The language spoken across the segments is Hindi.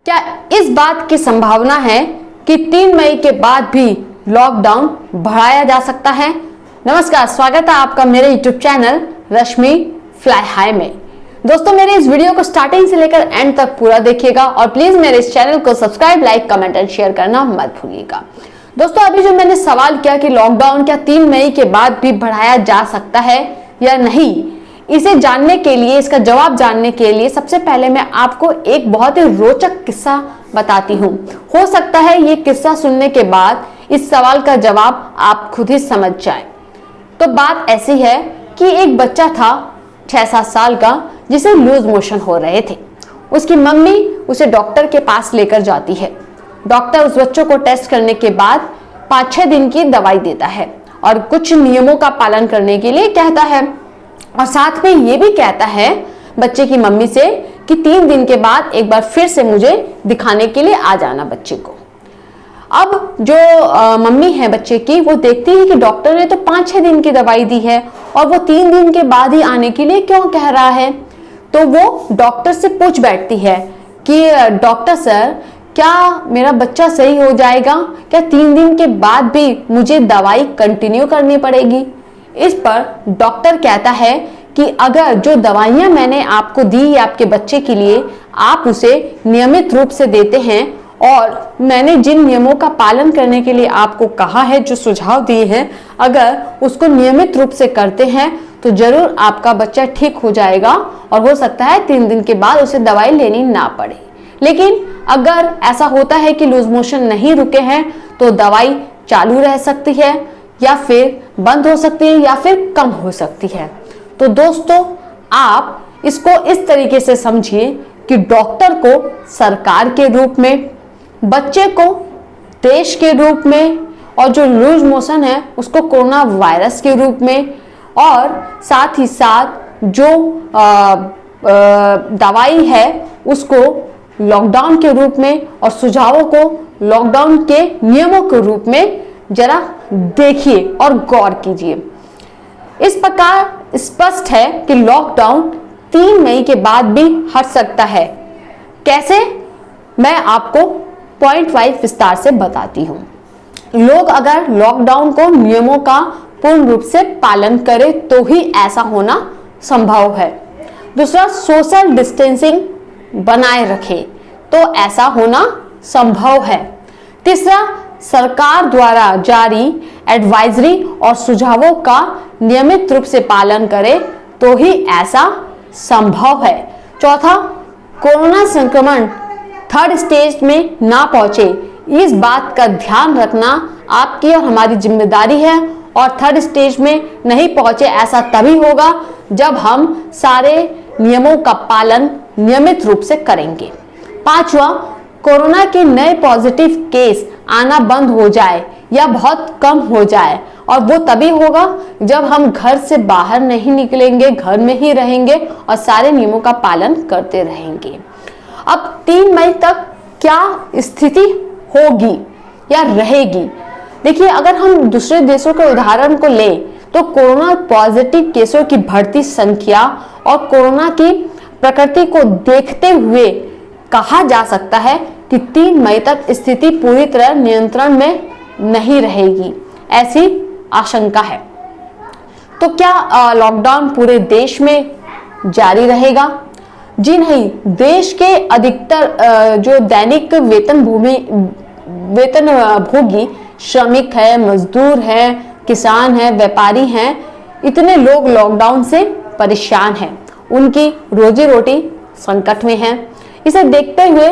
क्या इस बात की संभावना है कि 3 मई के बाद भी लॉकडाउन बढ़ाया जा सकता है? नमस्कार, स्वागत है आपका मेरे यूट्यूब चैनल रश्मि फ्लाई हाई में। दोस्तों, मेरे इस वीडियो को स्टार्टिंग से लेकर एंड तक पूरा देखिएगा और प्लीज मेरे इस चैनल को subscribe, like, comment and share करना मत भूलिएगा। दोस्तों, अभी जो मैंने सवाल किया कि लॉकडाउन क्या 3 मई के बाद भी बढ़ाया जा सकता है या नहीं, इसे जानने के लिए, इसका जवाब जानने के लिए सबसे पहले मैं आपको एक बहुत ही रोचक किस्सा बताती हूँ। हो सकता है ये किस्सा सुनने के बाद इस सवाल का जवाब आप खुद ही समझ जाए। तो बात ऐसी है कि एक बच्चा था 6-7 साल का, जिसे लूज मोशन हो रहे थे। उसकी मम्मी उसे डॉक्टर के पास लेकर जाती है। डॉक्टर उस बच्चों को टेस्ट करने के बाद 5-6 दिन की दवाई देता है और कुछ नियमों का पालन करने के लिए कहता है, और साथ में ये भी कहता है बच्चे की मम्मी से कि 3 दिन के बाद एक बार फिर से मुझे दिखाने के लिए आ जाना बच्चे को। अब जो मम्मी है बच्चे की, वो देखती है कि डॉक्टर ने तो 5-6 दिन की दवाई दी है और वो 3 दिन के बाद ही आने के लिए क्यों कह रहा है। तो वो डॉक्टर से पूछ बैठती है कि डॉक्टर सर, क्या मेरा बच्चा सही हो जाएगा? क्या 3 दिन के बाद भी मुझे दवाई कंटिन्यू करनी पड़ेगी? इस पर डॉक्टर कहता है कि अगर जो दवाइयां मैंने आपको दी है आपके बच्चे के लिए, आप उसे नियमित रूप से देते हैं और मैंने जिन नियमों का पालन करने के लिए आपको कहा है, जो सुझाव दिए हैं, अगर उसको नियमित रूप से करते हैं तो जरूर आपका बच्चा ठीक हो जाएगा और हो सकता है 3 दिन के बाद उसे दवाई लेनी ना पड़े। लेकिन अगर ऐसा होता है कि लूज मोशन नहीं रुके हैं तो दवाई चालू रह सकती है या फिर बंद हो सकती है या फिर कम हो सकती है। तो दोस्तों, आप इसको इस तरीके से समझिए कि डॉक्टर को सरकार के रूप में, बच्चे को देश के रूप में, और जो लूज मोशन है उसको कोरोना वायरस के रूप में, और साथ ही साथ जो दवाई है उसको लॉकडाउन के रूप में और सुझावों को लॉकडाउन के नियमों के रूप में जरा देखिए और गौर कीजिए। इस प्रकार स्पष्ट है कि लॉकडाउन 3 मई के बाद भी हट सकता है। कैसे, मैं आपको पॉइंट वाइज विस्तार से बताती हूँ। लोग अगर लॉकडाउन को नियमों का पूर्ण रूप से पालन करें तो ही ऐसा होना संभव है। दूसरा, सोशल डिस्टेंसिंग बनाए रखें तो ऐसा होना संभव है। तीसरा, सरकार द्वारा जारी एडवाइजरी और सुझावों का नियमित रूप से पालन करें तो ही ऐसा संभव है। चौथा, कोरोना संक्रमण 3rd स्टेज में ना पहुंचे, इस बात का ध्यान रखना आपकी और हमारी जिम्मेदारी है। और 3rd स्टेज में नहीं पहुंचे ऐसा तभी होगा जब हम सारे नियमों का पालन नियमित रूप से करेंगे। पांचवा, कोरोना के नए पॉजिटिव केस आना बंद हो जाए या बहुत कम हो जाए, और वो तभी होगा जब हम घर से बाहर नहीं निकलेंगे, घर में ही रहेंगे और सारे नियमों का पालन करते रहेंगे। अब 3 मई तक क्या स्थिति होगी या रहेगी? देखिए, अगर हम दूसरे देशों के उदाहरण को लें तो कोरोना पॉजिटिव केसों की बढ़ती संख्या और कोरोना की प्रकृति को देखते हुए कहा जा सकता है कि 3 मई तक स्थिति पूरी तरह नियंत्रण में नहीं रहेगी, ऐसी आशंका है। तो क्या लॉकडाउन पूरे देश में जारी रहेगा? जी नहीं। देश के अधिकतर जो दैनिक वेतनभोगी श्रमिक है, मजदूर है, किसान है, व्यापारी हैं, इतने लोग लॉकडाउन से परेशान हैं। उनकी रोजी रोटी संकट में है। इसे देखते हुए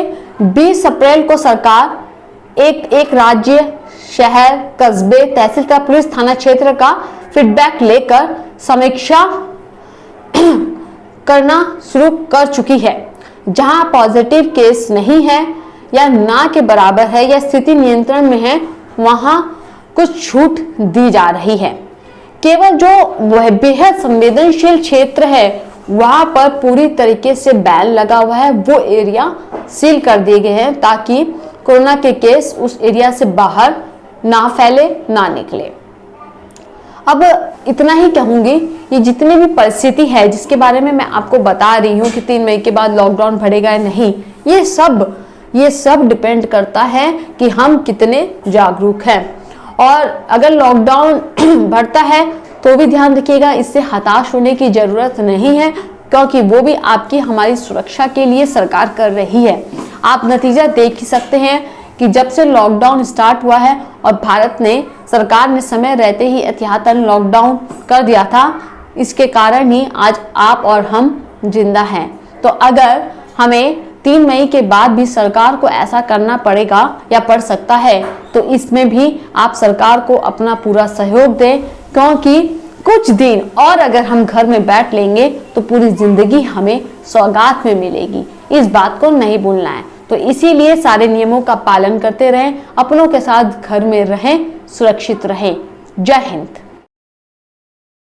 20 अप्रैल को सरकार एक राज्य, शहर, कस्बे, तहसील का पुलिस थाना क्षेत्र का फीडबैक लेकर समीक्षा करना शुरू कर चुकी है। जहां पॉजिटिव केस नहीं है या ना के बराबर है या स्थिति नियंत्रण में है, वहां कुछ छूट दी जा रही है। केवल जो वह बेहद संवेदनशील क्षेत्र है वहां पर पूरी तरीके से बैन लगा हुआ है, वो एरिया सील कर दिए गए हैं ताकि कोरोना के केस उस एरिया से बाहर ना फैले, ना निकले। अब इतना ही कहूंगी, ये जितनी भी परिस्थिति है जिसके बारे में मैं आपको बता रही हूँ कि 3 मई के बाद लॉकडाउन बढ़ेगा या नहीं, ये सब ये सब डिपेंड करता है कि हम कितने जागरूक हैं। और अगर लॉकडाउन बढ़ता है तो भी ध्यान रखिएगा, इससे हताश होने की जरूरत नहीं है, क्योंकि वो भी आपकी हमारी सुरक्षा के लिए सरकार कर रही है। आप नतीजा देख ही सकते हैं कि जब से लॉकडाउन स्टार्ट हुआ है और भारत ने, सरकार ने समय रहते ही एहतियातन लॉकडाउन कर दिया था, इसके कारण ही आज आप और हम जिंदा हैं। तो अगर हमें 3 मई के बाद भी सरकार को ऐसा करना पड़ेगा या पड़ सकता है, तो इसमें भी आप सरकार को अपना पूरा सहयोग दें, क्योंकि कुछ दिन और अगर हम घर में बैठ लेंगे तो पूरी जिंदगी हमें सौगात में मिलेगी। इस बात को नहीं भूलना है। तो इसीलिए सारे नियमों का पालन करते रहें, अपनों के साथ घर में रहें, सुरक्षित रहें। जय हिंद।